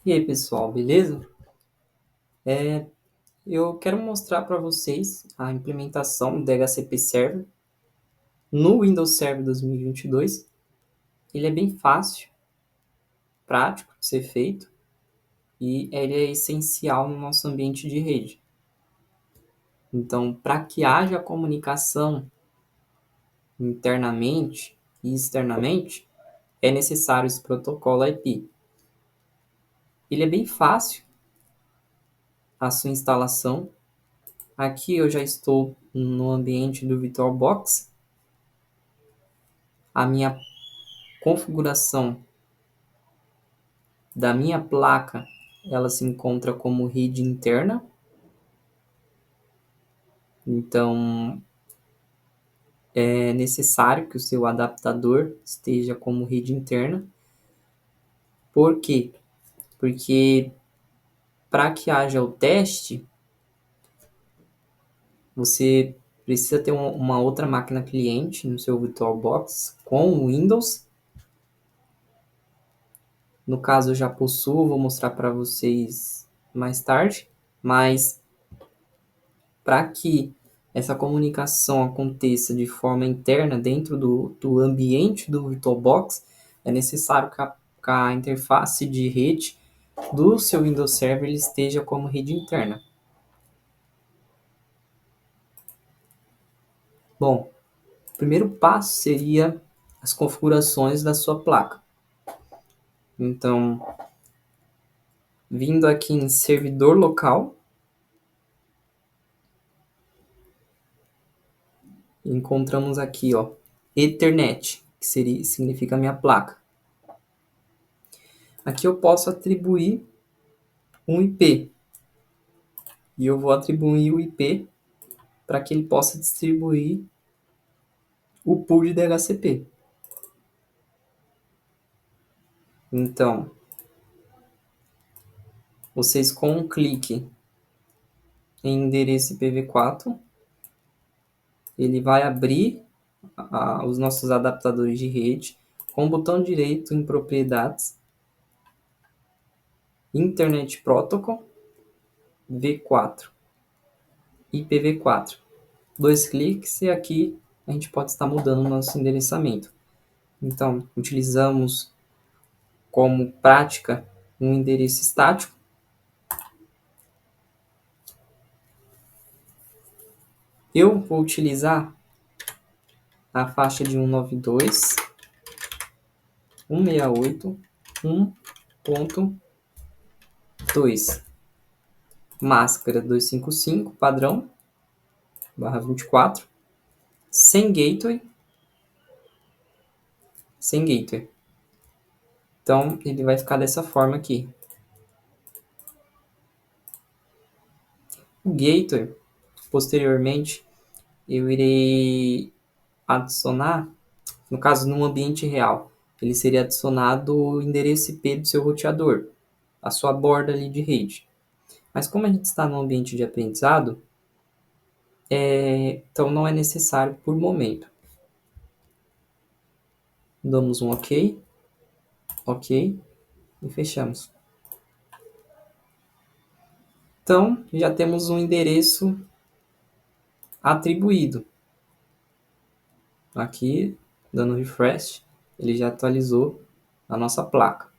E aí, pessoal, beleza? Eu quero mostrar para vocês a implementação do DHCP Server no Windows Server 2022. Ele é bem fácil, prático de ser feito e ele é essencial no nosso ambiente de rede. Então, para que haja comunicação internamente e externamente, é necessário esse protocolo IP. Ele é bem fácil a sua instalação. Aqui eu já estou no ambiente do VirtualBox. A minha configuração da minha placa, ela se encontra como rede interna. Então, é necessário que o seu adaptador esteja como rede interna. Por quê? Porque para que haja o teste, você precisa ter uma outra máquina cliente no seu VirtualBox com o Windows. No caso, eu já possuo, vou mostrar para vocês mais tarde, mas para que essa comunicação aconteça de forma interna dentro do ambiente do VirtualBox, é necessário que a interface de rede do seu Windows Server esteja como rede interna. Bom, o primeiro passo seria as configurações da sua placa. Então, vindo aqui em servidor local, encontramos aqui, ó, Ethernet, que significa minha placa. Aqui eu posso atribuir um IP. E eu vou atribuir o IP para que ele possa distribuir o pool de DHCP. Então, vocês com um clique em endereço IPv4, ele vai abrir os nossos adaptadores de rede com o botão direito em propriedades, Internet Protocol V4, IPv4. Dois cliques e aqui a gente pode estar mudando o nosso endereçamento. Então, utilizamos como prática um endereço estático. Eu vou utilizar a faixa de 192.168.1.2, máscara 255, padrão, /24, sem gateway. Então, ele vai ficar dessa forma aqui. O gateway, posteriormente, eu irei adicionar, no caso, num ambiente real, ele seria adicionado o endereço IP do seu roteador, a sua borda ali de rede. Mas como a gente está no ambiente de aprendizado, então não é necessário por momento. Damos um OK, OK e fechamos. Então, já temos um endereço atribuído. Aqui, dando refresh, ele já atualizou a nossa placa.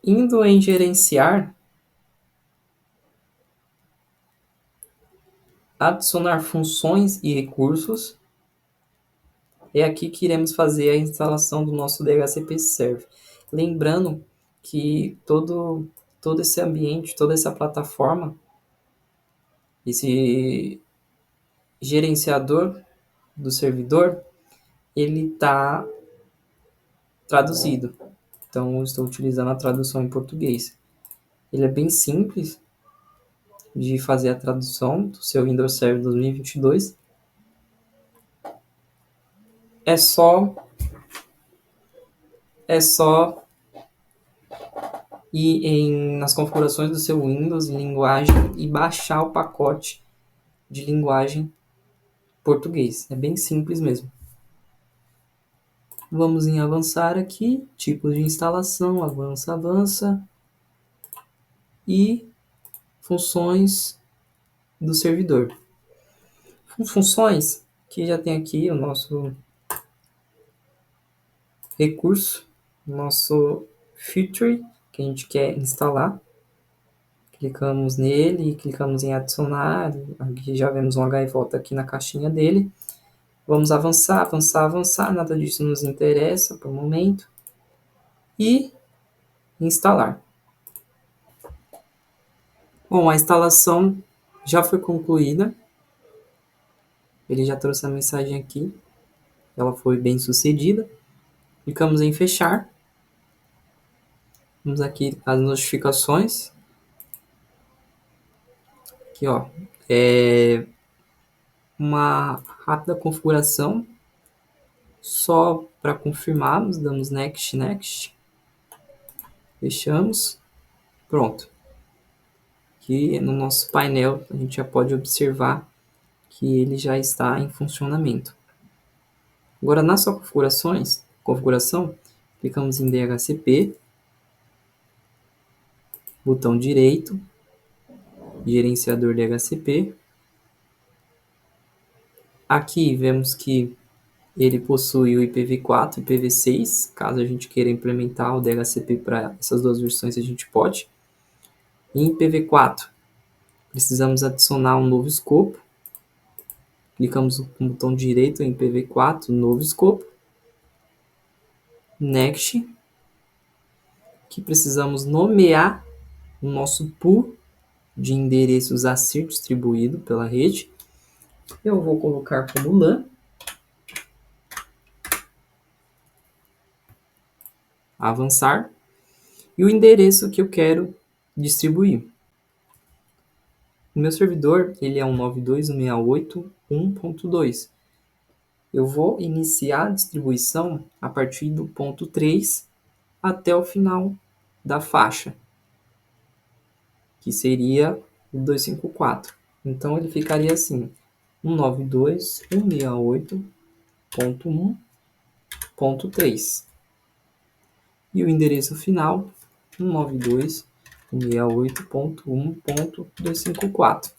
Indo em gerenciar, adicionar funções e recursos, é aqui que iremos fazer a instalação do nosso DHCP Server. Lembrando que todo esse ambiente, toda essa plataforma, esse gerenciador do servidor, ele está traduzido. Então, eu estou utilizando a tradução em português. Ele é bem simples de fazer a tradução do seu Windows Server 2022. É só ir nas configurações do seu Windows em linguagem e baixar o pacote de linguagem português. É bem simples mesmo. Vamos em avançar aqui, tipos de instalação, avança, e funções do servidor. Funções que já tem aqui o nosso recurso, nosso feature que a gente quer instalar. Clicamos nele, clicamos em adicionar, aqui já vemos um gaivota aqui na caixinha dele. Vamos avançar, nada disso nos interessa por momento. E instalar. Bom, a instalação já foi concluída. Ele já trouxe a mensagem aqui. Ela foi bem sucedida. Clicamos em fechar. Vamos aqui as notificações. Aqui, ó. Uma rápida configuração. Só para confirmarmos, damos next, next. Fechamos. Pronto. Aqui no nosso painel a gente já pode observar que ele já está em funcionamento. Agora na sua configuração, clicamos em DHCP, botão direito, gerenciador DHCP. Aqui vemos que ele possui o IPv4 e IPv6. Caso a gente queira implementar o DHCP para essas duas versões, a gente pode. Em IPv4, precisamos adicionar um novo escopo. Clicamos com o botão direito em IPv4, novo escopo. Next. Aqui precisamos nomear o nosso pool de endereços a ser distribuído pela rede. Eu vou colocar como LAN. Avançar. E o endereço que eu quero distribuir. O meu servidor ele é um 92.168.1.2. Eu vou iniciar a distribuição a partir do ponto 3 até o final da faixa, que seria o 254. Então ele ficaria assim: 192.168.1.3. E o endereço final, 192.168.1.254.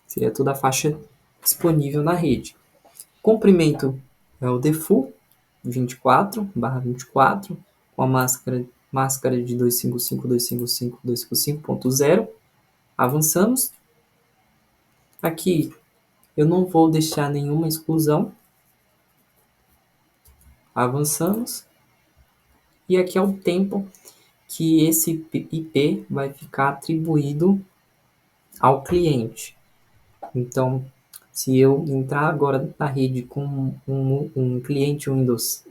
Seria toda a faixa disponível na rede. Comprimento é o default 24/24, com a máscara de 255.255.255.0. Avançamos. Aqui eu não vou deixar nenhuma exclusão. Avançamos. E aqui é o tempo que esse IP vai ficar atribuído ao cliente. Então, se eu entrar agora na rede com um cliente Windows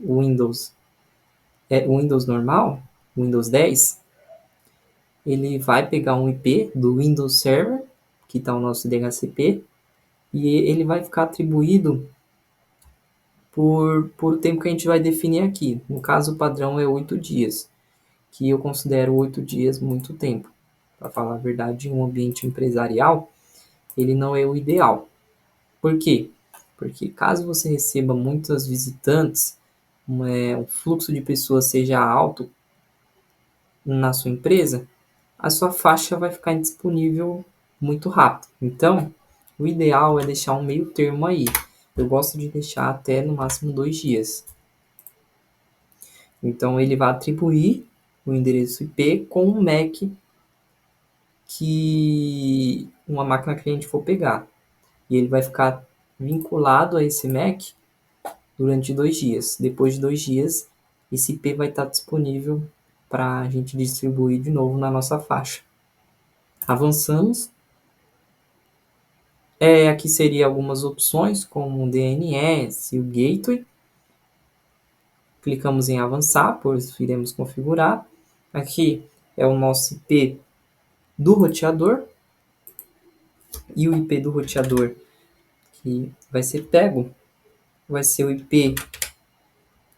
normal, Windows 10, ele vai pegar um IP do Windows Server, que está o nosso DHCP, e ele vai ficar atribuído por o tempo que a gente vai definir aqui. No caso, o padrão é 8 dias, que eu considero 8 dias muito tempo. Para falar a verdade, em um ambiente empresarial, ele não é o ideal. Por quê? Porque caso você receba muitos visitantes, um fluxo de pessoas seja alto na sua empresa, a sua faixa vai ficar indisponível muito rápido. Então, o ideal é deixar um meio termo aí. Eu gosto de deixar até no máximo 2 dias. Então, ele vai atribuir o endereço IP com o MAC que uma máquina cliente for pegar. E ele vai ficar vinculado a esse MAC durante 2 dias. Depois de 2 dias, esse IP vai estar disponível para a gente distribuir de novo na nossa faixa. Avançamos. Aqui seria algumas opções, como o DNS e o Gateway. Clicamos em avançar, pois iremos configurar. Aqui é o nosso IP do roteador. E o IP do roteador que vai ser pego vai ser o IP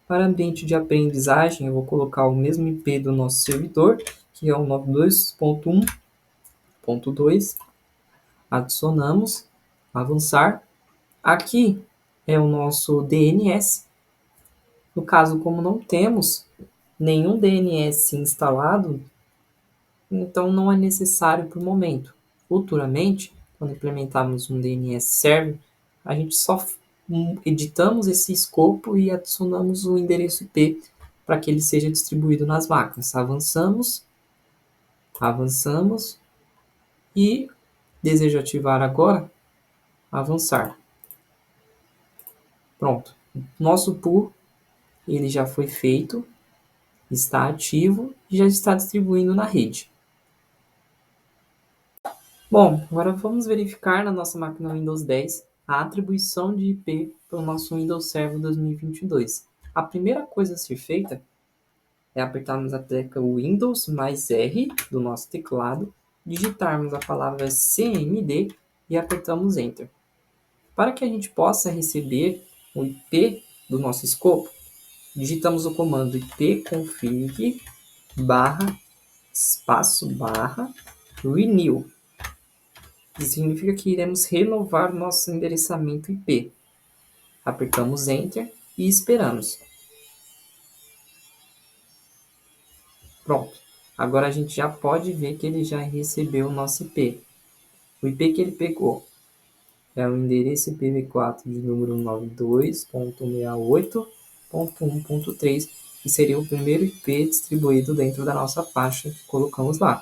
para ambiente de aprendizagem. Eu vou colocar o mesmo IP do nosso servidor, que é o 92.1.2. Adicionamos, avançar. Aqui é o nosso DNS. No caso, como não temos nenhum DNS instalado, então não é necessário para o momento. Futuramente, quando implementarmos um DNS Server, a gente só editamos esse escopo e adicionamos o endereço IP para que ele seja distribuído nas máquinas. Avançamos e desejo ativar agora, avançar. Pronto. Nosso pool ele já foi feito, está ativo e já está distribuindo na rede. Bom, agora vamos verificar na nossa máquina Windows 10 a atribuição de IP para o nosso Windows Server 2022. A primeira coisa a ser feita é apertarmos a tecla Windows mais R do nosso teclado, digitarmos a palavra CMD e apertamos Enter. Para que a gente possa receber o IP do nosso escopo, digitamos o comando ipconfig /renew. Isso significa que iremos renovar nosso endereçamento IP. Apertamos Enter e esperamos. Pronto. Agora a gente já pode ver que ele já recebeu o nosso IP. O IP que ele pegou é o endereço IPv4 de número 92.168.1.3, que seria o primeiro IP distribuído dentro da nossa faixa que colocamos lá.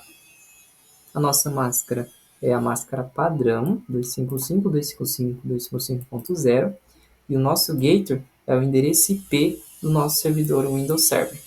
A nossa máscara é a máscara padrão 255.255.255.0 e o nosso gator é o endereço IP do nosso servidor Windows Server.